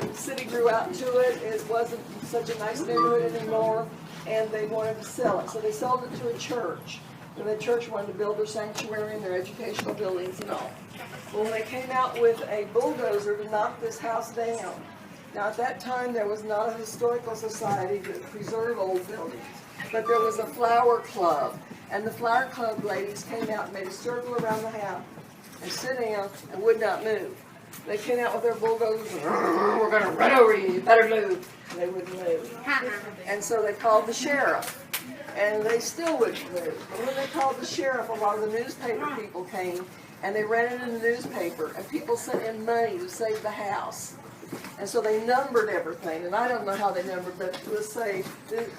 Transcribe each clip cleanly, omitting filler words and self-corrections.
the city grew out to it. It wasn't such a nice neighborhood anymore, and they wanted to sell it. So they sold it to a church. And the church wanted to build their sanctuary and their educational buildings and all. Well, they came out with a bulldozer to knock this house down. Now, at that time, there was not a historical society to preserve old buildings, but there was a flower club. And the flower club ladies came out and made a circle around the house and stood down and would not move. They came out with their bulldozers, we're going to run over you, you better move. And they wouldn't move. And so they called the sheriff, and they still wouldn't move. And when they called the sheriff, a lot of the newspaper people came, and they ran it in the newspaper, and people sent in money to save the house. And so they numbered everything, and I don't know how they numbered, but let's say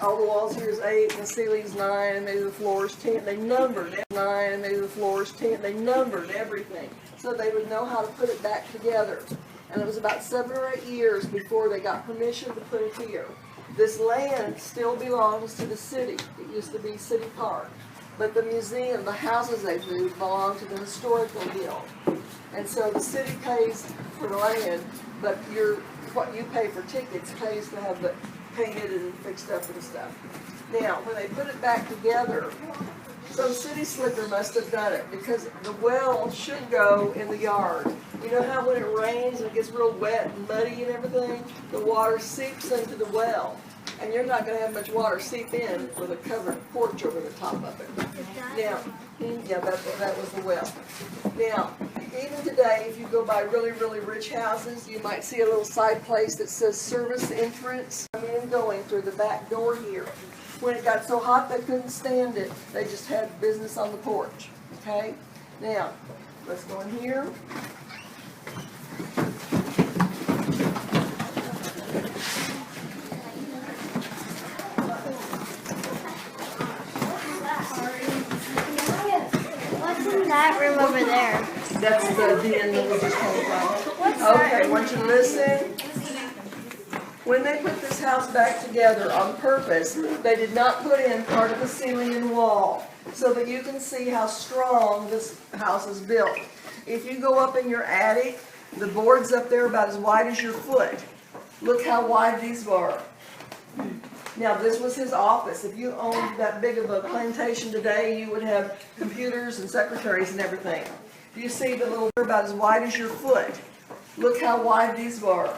all the walls here is 8, and the ceiling's 9, and maybe the floor's 10. They numbered 9, and maybe the floor's 10. They numbered everything so they would know how to put it back together. And it was about 7 or 8 years before they got permission to put it here. This land still belongs to the city. It used to be City Park. But the museum, the houses they've moved, belong to the Historical Guild. And so the city pays for the land, but what you pay for tickets pays to have it painted and fixed up and stuff. Now, when they put it back together, some city slicker must have done it, because the well should go in the yard. You know how when it rains and it gets real wet and muddy and everything, the water seeps into the well. And you're not going to have much water seep in with a covered porch over the top of it. Now, yeah, that was the well. Now, even today, if you go by really, really rich houses, you might see a little side place that says service entrance. Coming and going through the back door here. When it got so hot they couldn't stand it, they just had business on the porch. Okay? Now, let's go in here. That room over there. That's the den that we just came from. Okay, I want you to listen. When they put this house back together on purpose, they did not put in part of the ceiling and wall so that you can see how strong this house is built. If you go up in your attic, the boards up there about as wide as your foot. Look how wide these were. Now, this was his office. If you owned that big of a plantation today, you would have computers and secretaries and everything. Do you see the little, about as wide as your foot? Look how wide these were.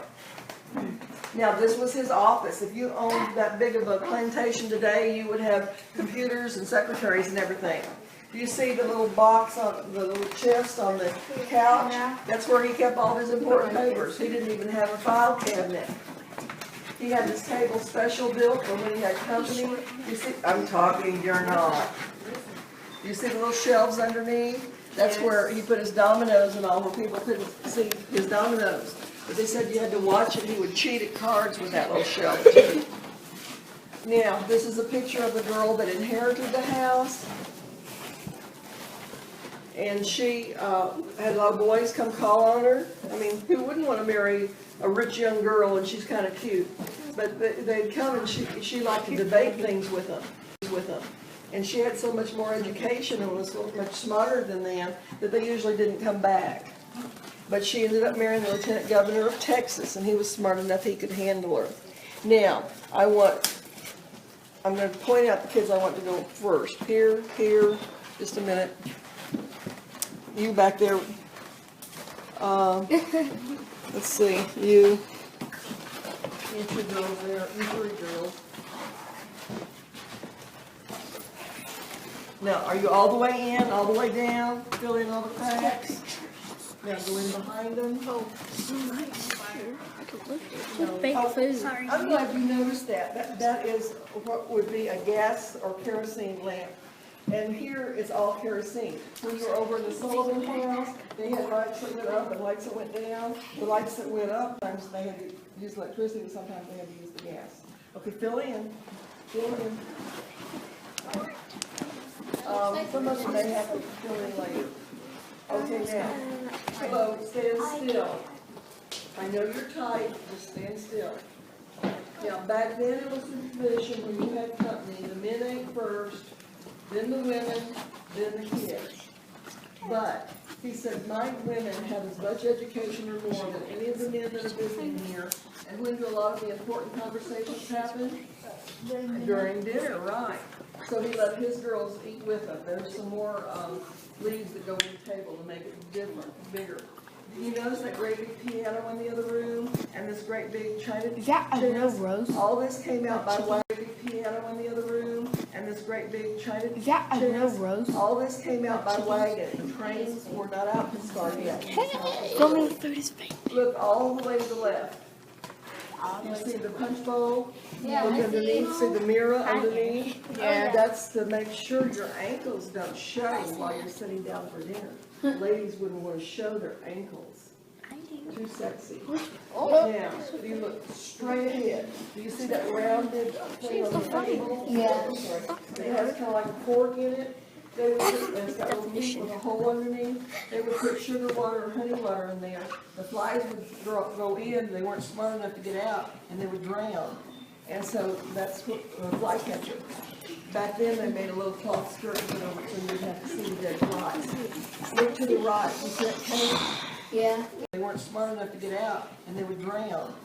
Now, this was his office. If you owned that big of a plantation today, you would have computers and secretaries and everything. Do you see the little box on the little chest on the couch? That's where he kept all his important papers. He didn't even have a file cabinet. He had this table special built for when he had company. You see, I'm talking, you're not. You see the little shelves underneath? That's where he put his dominoes and all, where people couldn't see his dominoes. But they said you had to watch it. He would cheat at cards with that little shelf too. Now, this is a picture of the girl that inherited the house. And she had a lot of boys come call on her. I mean, who wouldn't want to marry a rich young girl and she's kind of cute? But they'd come and she liked to debate things with them. And she had so much more education and was so much smarter than them that they usually didn't come back. But she ended up marrying the Lieutenant Governor of Texas, and he was smart enough he could handle her. Now, I'm going to point out the kids I want to go first. Here, just a minute. You back there. Let's see, you two girls there, you three girls. Now, are you all the way in, all the way down? Fill in all the cracks? Now go in behind them. Oh, so nice. I could lift it. No. Bake food. Sorry. I'm glad you noticed that. That is what would be a gas or kerosene lamp. And here it's all kerosene. When you were over in the Sullivan house, they had lights that went up and lights that went down. The lights that went up, sometimes they had to use electricity, but sometimes they had to use the gas. Okay, fill in. Fill in. Some of them may have to fill in later. Okay, now, hello, stand still. I know you're tight, just stand still. Now, back then it was the tradition when you had company, the men ate first, then the women, then the kids. But He said, my women have as much education or more than any of the men that are visiting here. And when do a lot of the important conversations happen? During dinner, right. So he let his girls eat with them. There's some more leaves that go on the table to make it different, bigger. You notice that great big piano in the other room and this great big china? Is that a real rose? All this came out by way of big piano in the other room and this great big china? Is that a real rose? All this came out by wagon. The trains were not out to start yet. Go me through his face. Look all the way to the left. You see the punch bowl? Yeah. Look underneath, see the mirror underneath? Yeah. And that's to make sure your ankles don't show while you're sitting down for dinner. Ladies wouldn't want to show their ankles. Too sexy. Now, you look straight ahead. Do you see that rounded thing on the table? Yeah. It has kind of like a fork in it. They would put, it's got a little meat with a hole underneath. They would put sugar water or honey water in there. The flies would go in, they weren't smart enough to get out, and they would drown. And so that's what fly catcher. Back then, they made a little cloth skirt so you'd have to see the dead flies. Look to the right, you see that cane? Yeah. They weren't smart enough to get out, and they would drown.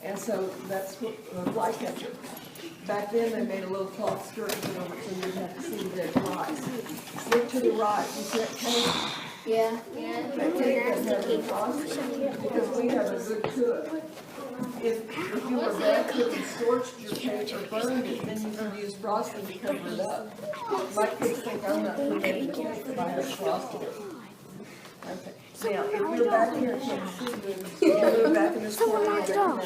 And so that's what fly catcher. Back then, they made a little cloth skirt so you'd have to see the dead flies. Look to the right, you see that cane? Yeah. That cake doesn't have any frosting because we have a good cook. If you were a bad cook and scorched your cake or burned it, then you could use frosting to cover it up. My kids think I'm not making the cake if I have frosting. Okay. Now, if you're back here and can't see, you move back in this corner and get them out.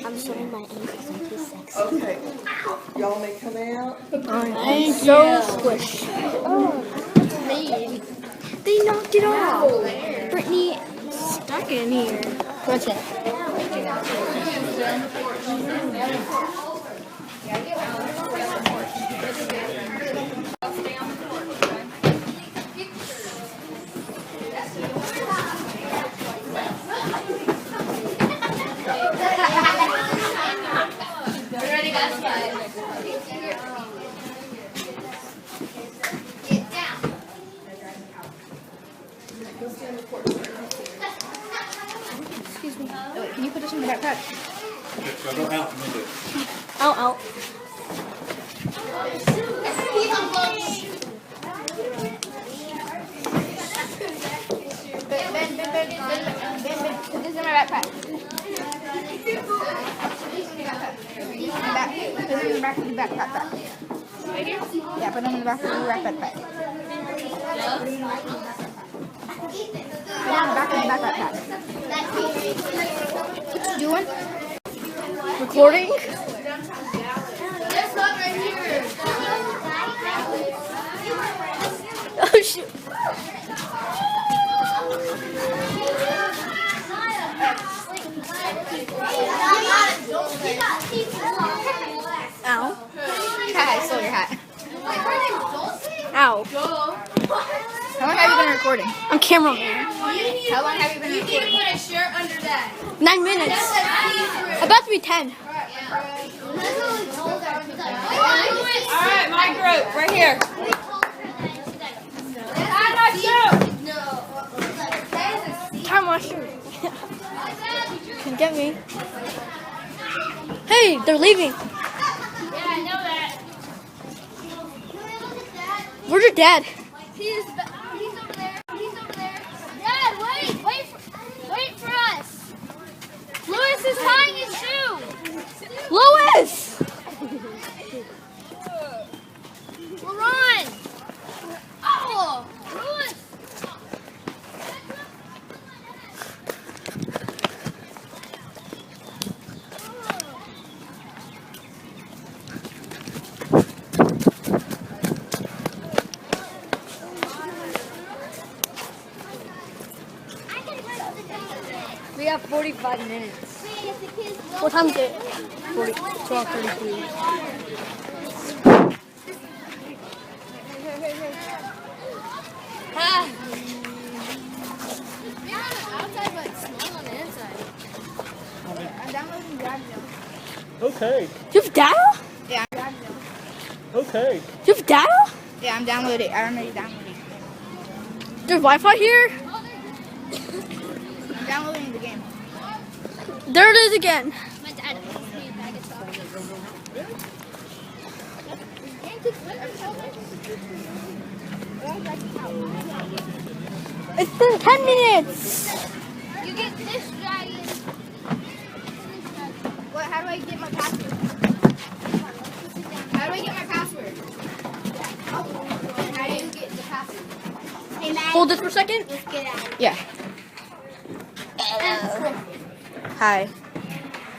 I'm showing my ankles and he's sexy. Okay. Y'all may come out. I'm so squished. Oh, they knocked it off. Brittany stuck in here. What's it? Excuse me. Oh, wait, can you put this in the backpack? So go out and do it. Out. Ben, put this in my backpack. Put it in the back of your backpack. Yeah, put it in the back of your backpack. Put it in the back of your backpack. What you doing? Recording? Oh shoot. Ow. Hi, I stole your hat. Ow. How long have you been recording? I'm cameraman. How long have you been recording? You need to put a shirt under that. 9 minutes. About to be 10. Alright, my group, right here. Time washer. Can get me. Hey, they're leaving. Yeah, I know that. Where's your dad? He's over there. He's over there. Dad, wait for us. Lewis is tying his shoe. Louis! We're on. Oh, Lewis. We have 45 minutes. What time is it? 12:33. Ah. Outside, but small on the inside. I'm downloading Gravio. Okay. You have data? Okay. You have data? Yeah, I'm downloading it. I already downloaded it. There's Wi-Fi here? I'm downloading the game. There it is again. My dad wants me a bag of It's been 10 minutes. You get this dragon. What? How do I get my password? How do I get my password? How do you get the password? Hey, Matt. Hold this for a second. Let's get out. Yeah. Hi.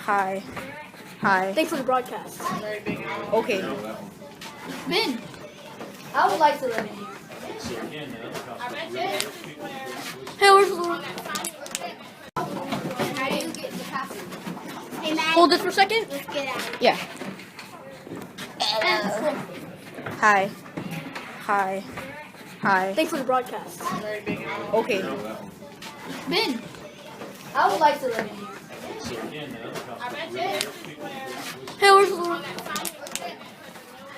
Hi. Hi. Thanks for the broadcast. Okay. Ben, I would like to live in here. Hey, where's the... How do you get the password? Hey, Matt. Hold this for a second. Let's get out. Yeah. Hi. Hi. Hi. Thanks for the broadcast. Okay. Ben, I would like to live in here. Hey, where's the...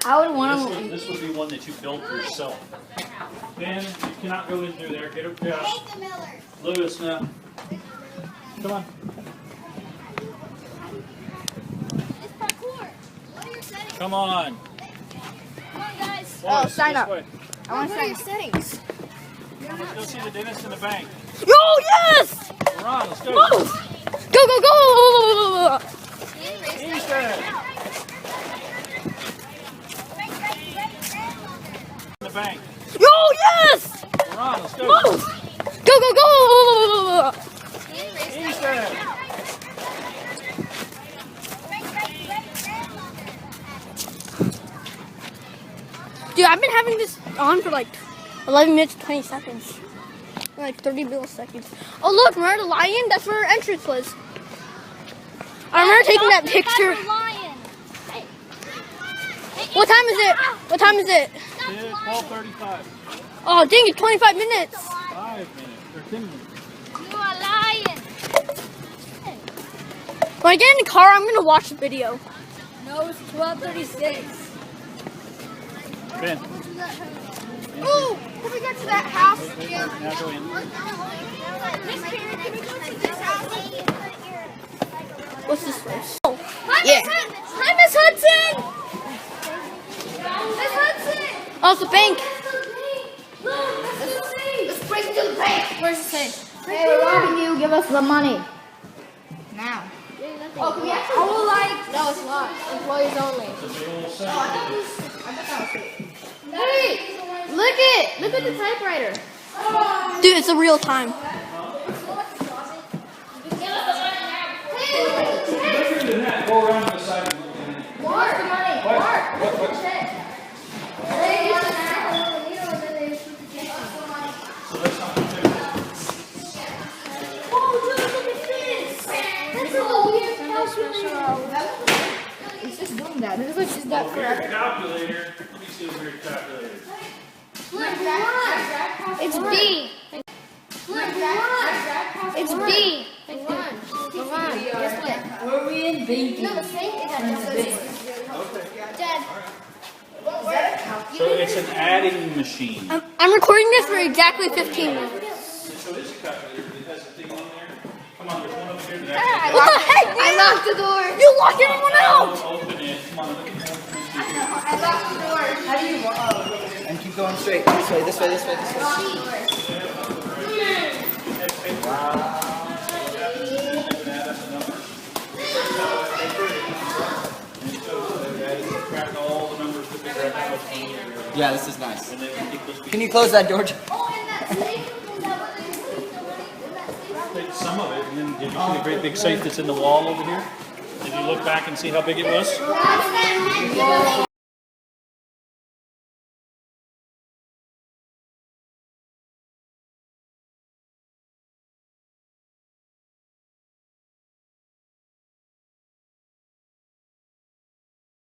I would want to... This would be one that you built yourself. Ben, you cannot go in through there. Get up there. Lewis, now. Come on. It's parkour. What are your settings? Come on. Come on, guys. Lewis, sign this up. way. I want to What are your settings? Let's go see the dentist in the bank. Yo, yes! Ron, let's go. Go! Go, go, go! Easton. In the bank. Yo, yes! Ron, let's go. Go, go, go! Easton. Dude, I've been having this on for like 11 minutes, 20 seconds. Like 30 milliseconds. Oh, look, remember the lion? That's where our entrance was. I remember taking that picture. What time is it? What time is it? 12:35. Oh, dang it, 25 minutes. 5 minutes. Or 10 minutes. You are lying. When I get in the car, I'm going to watch the video. No, it's 12:36. Ben, Ooh, can we get to that house? now go in. Miss Perry, can we go to this house? What's this place? Hi, Yeah. Hi, Miss Hudson. Miss Hudson. Oh, it's the bank. Let's break into the bank. Where's the safe? Hey, we're robbing you. Give us the money. Now. Oh, can we actually? I will like. No, it's not. Employees only. Hey, look at the typewriter. Dude, it's a real time. Go around the side and look in. Where's the money? It's just doing that. This is what she's done forever. Calculator. Let me see a weird calculator. It's B. It's B. Were we in banking? No, the same Dad. So it's an adding machine. I'm recording this for exactly 15 minutes. So it's a calculator. It has a thing on there. Come on, there's one over here. What the heck, dude? I locked the door. You locked anyone out? Open it. Come on, look at that. I locked the door. How do you and keep going straight. This way, this way, this way, this way. Yeah, this is nice. Can you close that door? Take some of it, and then did you see the great big safe that's in the wall over here? Did you look back and see how big it was?